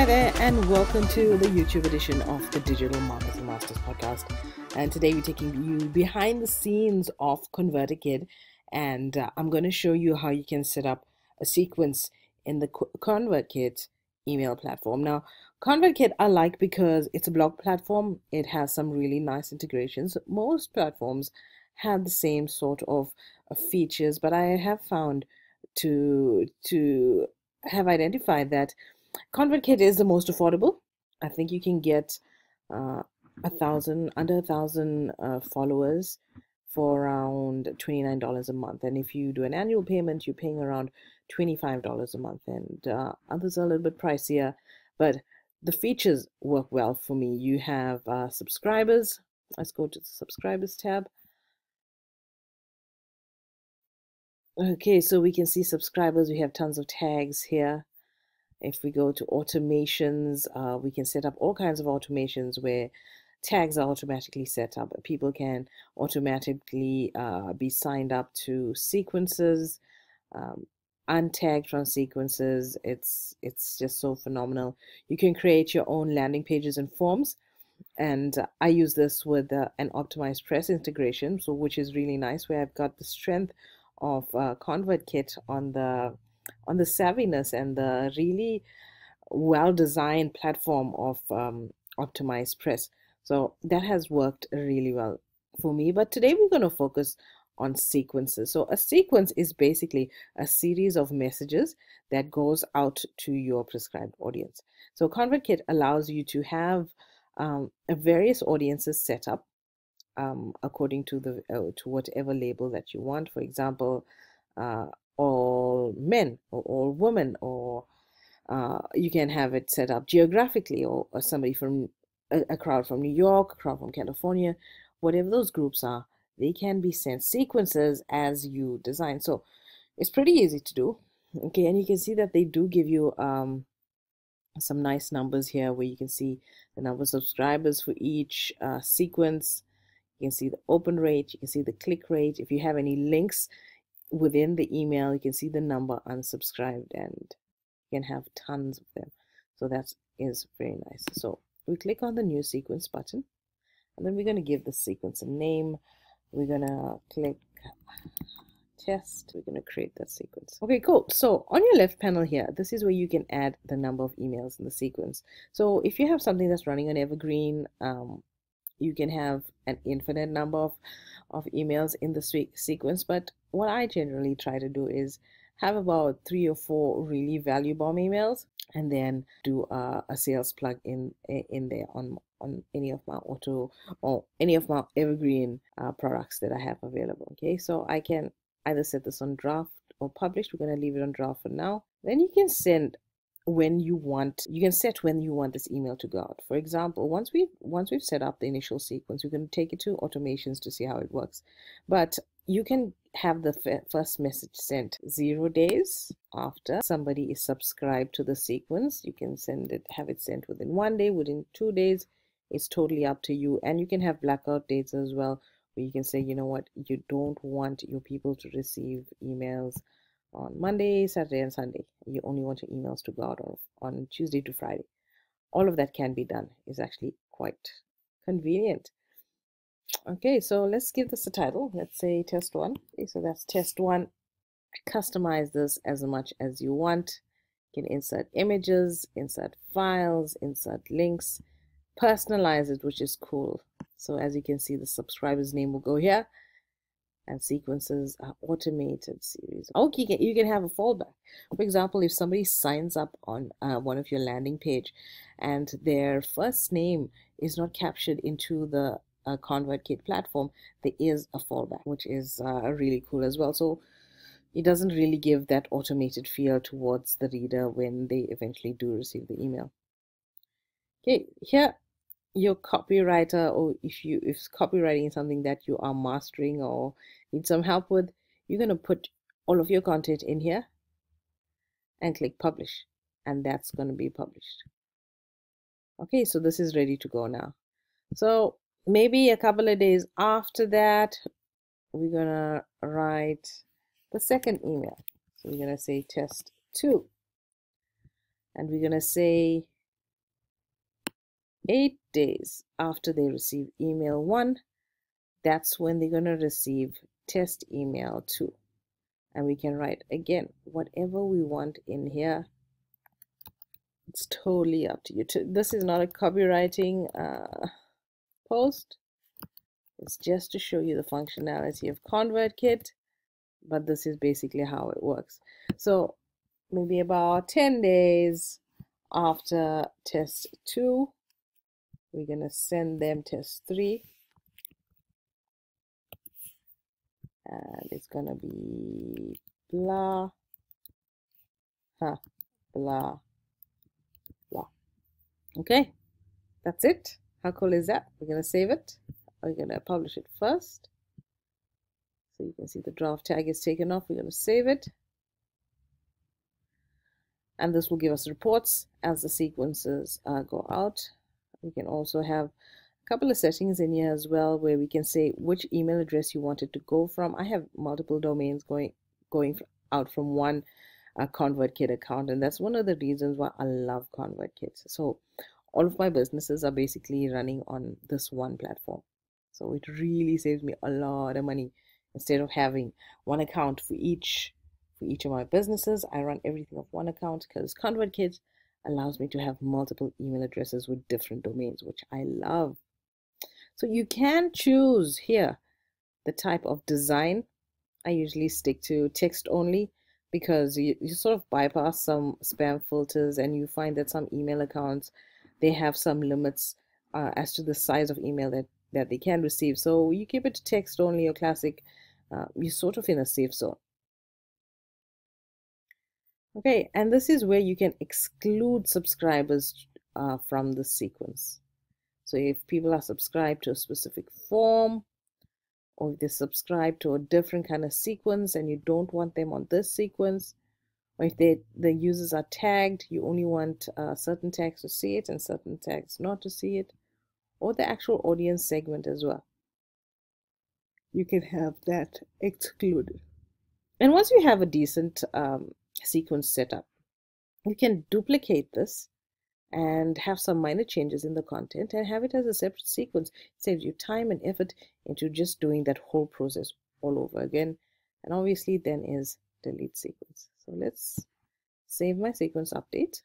there, and welcome to the YouTube edition of the Digital Marketing Masters podcast. And today we're taking you behind the scenes of Convertkit, and I'm going to show you how you can set up a sequence in the Convertkit email platform. Now, Convertkit I like because it's a blog platform. It has some really nice integrations. Most platforms have the same sort of features, but I have found to have identified that Convertkit is the most affordable. I think you can get uh, under a thousand followers for around $29 a month. And if you do an annual payment, you're paying around $25 a month. And others are a little bit pricier, but the features work well for me. You have subscribers. Let's go to the subscribers tab. Okay, so we can see subscribers. We have tons of tags here. If we go to automations, we can set up all kinds of automations where tags are automatically set up. People can automatically be signed up to sequences, untagged from sequences. It's just so phenomenal. You can create your own landing pages and forms. And I use this with an optimized press integration, so which is really nice, where I've got the strength of Convertkit on the savviness and the really well-designed platform of optimized press. So that has worked really well for me. But today we're going to focus on sequences. So a sequence is basically a series of messages that goes out to your prescribed audience. So Convertkit allows you to have various audiences set up according to the to whatever label that you want. For example, all men or all women, or you can have it set up geographically, or somebody from a crowd from New York, a crowd from California, whatever those groups are, they can be sent sequences as you design. So it's pretty easy to do. Okay, and you can see that they do give you some nice numbers here, where you can see the number of subscribers for each sequence. You can see the open rate, you can see the click rate. If you have any links within the email, you can see the number unsubscribed, and you can have tons of them. So that is very nice. So we click on the new sequence button, and then we're going to give the sequence a name. We're going to click test. We're going to create that sequence. Okay, cool. So on your left panel here, this is where you can add the number of emails in the sequence. So if you have something that's running on evergreen, you can have an infinite number of emails in the sequence. But what I generally try to do is have about 3 or 4 really value bomb emails, and then do a sales plug in there on any of my auto or any of my evergreen products that I have available. Okay, so I can either set this on draft or published. We're going to leave it on draft for now. Then you can send when you want. You can set when you want this email to go out. For example, once we've set up the initial sequence, we're going to take it to automations to see how it works. But you can have the first message sent 0 days after somebody is subscribed to the sequence. You can have it sent within 1 day, within 2 days. It's totally up to you. And you can have blackout dates as well, where you can say, you know what, you don't want your people to receive emails on Monday, Saturday, and Sunday. You only want your emails to go out on Tuesday to Friday. All of that can be done. It's actually quite convenient. Okay, so let's give this a title. Let's say test 1. Okay, so that's test 1. Customize this as much as you want. You can insert images, insert files, insert links, personalize it, which is cool. So as you can see, the subscriber's name will go here, and sequences are automated series. Okay, you can have a fallback. For example, if somebody signs up on one of your landing page and their first name is not captured into the Convertkit platform, there is a fallback, which is really cool as well. So it doesn't really give that automated feel towards the reader when they eventually do receive the email. Okay, here your copywriter, or if copywriting is something that you are mastering or need some help with, you're going to put all of your content in here and click publish, and that's going to be published. Okay, so this is ready to go now. So maybe a couple of days after that, we're going to write the second email. So we're going to say test 2, and we're going to say 8 days after they receive email 1, that's when they're going to receive test email 2. And we can write again whatever we want in here. It's totally up to you. This is not a copywriting post. It's just to show you the functionality of Convertkit, but this is basically how it works. So maybe about 10 days after test 2, we're going to send them test 3. And it's going to be blah, blah, blah. Okay, that's it. How cool is that? We're going to save it. We're going to publish it first. So you can see the draft tag is taken off. We're going to save it. And this will give us reports as the sequences go out. We can also have a couple of settings in here as well where we can say which email address you want it to go from. I have multiple domains going out from one Convertkit account, and that's one of the reasons why I love Convertkit. So all of my businesses are basically running on this one platform. So it really saves me a lot of money. Instead of having one account for each of my businesses, I run everything off one account because Convertkit allows me to have multiple email addresses with different domains, which I love. So you can choose here the type of design. I usually stick to text only because you sort of bypass some spam filters, and you find that some email accounts, they have some limits as to the size of email that they can receive. So you keep it to text only or classic, you're sort of in a safe zone. Okay, and this is where you can exclude subscribers from the sequence. So if people are subscribed to a specific form, or if they subscribe to a different kind of sequence and you don't want them on this sequence, or if the users are tagged, you only want certain tags to see it and certain tags not to see it, or the actual audience segment as well, you can have that excluded. And once you have a decent sequence set up, you can duplicate this and have some minor changes in the content and have it as a separate sequence. It saves you time and effort into just doing that whole process all over again. And obviously then is delete sequence. So let's save my sequence update.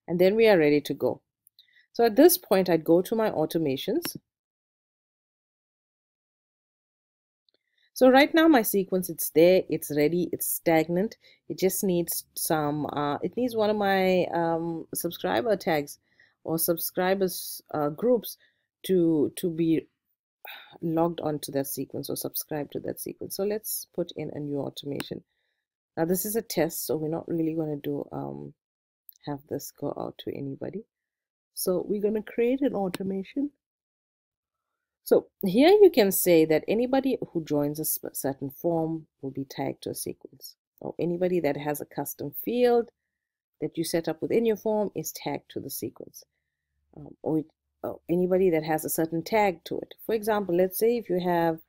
And then we are ready to go. So at this point, I'd go to my automations. So right now my sequence, it's there, it's ready, it's stagnant. It just needs some, it needs one of my subscriber tags or subscribers groups to be logged onto that sequence or subscribe to that sequence. So let's put in a new automation. Now this is a test, so we're not really going to do have this go out to anybody. So we're going to create an automation. So here you can say that anybody who joins a certain form will be tagged to a sequence, or anybody that has a custom field that you set up within your form is tagged to the sequence, or anybody that has a certain tag to it. For example, let's say if you have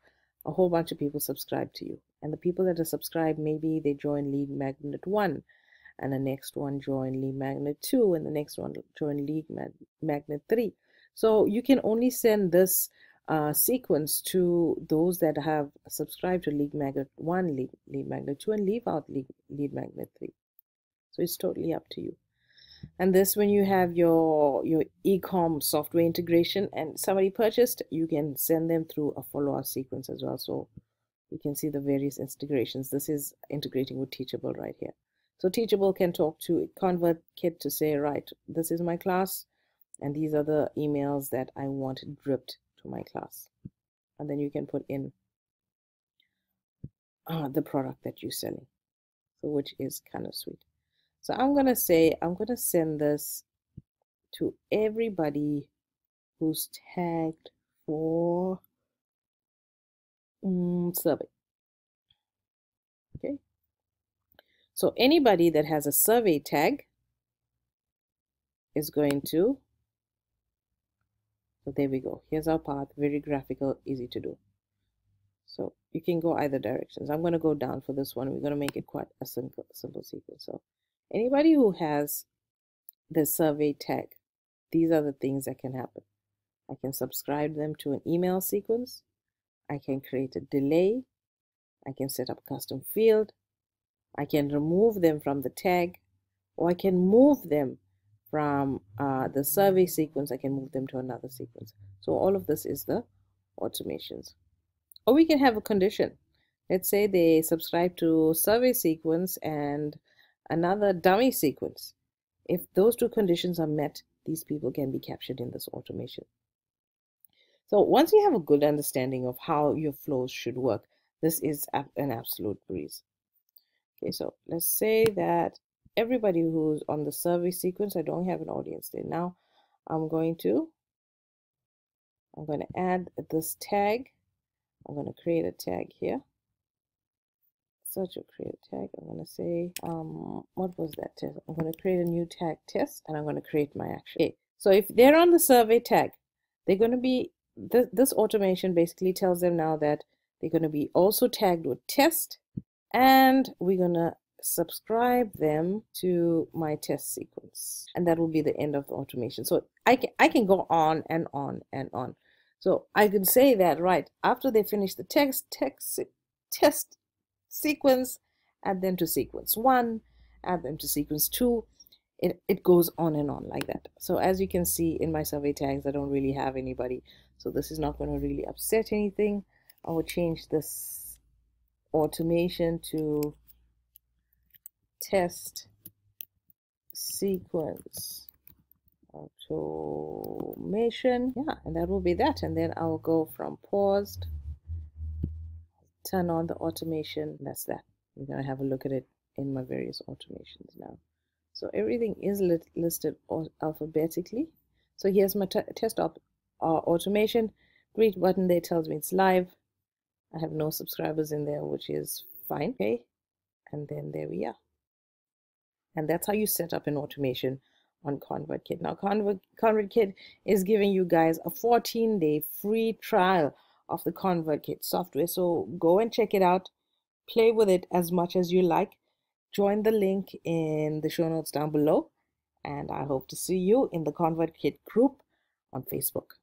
a whole bunch of people subscribed to you, and the people that are subscribed, maybe they join lead magnet 1, and the next one join lead magnet 2, and the next one join lead magnet 3. So you can only send this sequence to those that have subscribed to lead magnet 1, lead magnet 2, and leave out lead magnet 3. So it's totally up to you. And this, when you have your e-com software integration and somebody purchased, you can send them through a follow-up sequence as well. So you can see the various integrations. This is integrating with Teachable right here. So Teachable can talk to Convertkit to say, right, this is my class, and these are the emails that I want dripped to my class. And then you can put in the product that you're selling, so which is kind of sweet. So I'm going to say, I'm going to send this to everybody who's tagged for survey. Okay. So anybody that has a survey tag is going to, so there we go. Here's our path, very graphical, easy to do. So you can go either directions. I'm going to go down for this one. We're going to make it quite a simple sequence. So anybody who has the survey tag. These are the things that can happen. I can subscribe them to an email sequence. I can create a delay. I can set up a custom field. I can remove them from the tag, or I can move them from the survey sequence. I can move them to another sequence. So all of this is the automations. Or we can have a condition. Let's say they subscribe to survey sequence and another dummy sequence. If those two conditions are met, these people can be captured in this automation. So once you have a good understanding of how your flows should work, this is an absolute breeze. Okay, so let's say that everybody who's on the survey sequence, I don't have an audience there. Now I'm going to add this tag. I'm going to create a tag here. Search or create a tag. I'm going to say, what was that test? I'm going to create a new tag test, and I'm going to create my action. Okay, so if they're on the survey tag, they're going to be, this automation basically tells them now that they're going to be also tagged with test, and we're going to subscribe them to my test sequence, and that will be the end of the automation. So I can go on and on and on. So I could say that right after they finish the test sequence, add them to sequence 1, add them to sequence 2. It goes on and on like that. So as you can see in my survey tags, I don't really have anybody, so this is not going to really upset anything. I will change this automation to test sequence automation. Yeah, and that will be that. And then I'll go from paused, turn on the automation. That's that. We're going to have a look at it in my various automations now. So everything is listed alphabetically. So here's my test automation. Greet button there tells me it's live. I have no subscribers in there, which is fine. Okay, and then there we are. And that's how you set up an automation on Convertkit. Now, Convertkit is giving you guys a 14-day free trial of the Convertkit software. So go and check it out. Play with it as much as you like. Join the link in the show notes down below. And I hope to see you in the Convertkit group on Facebook.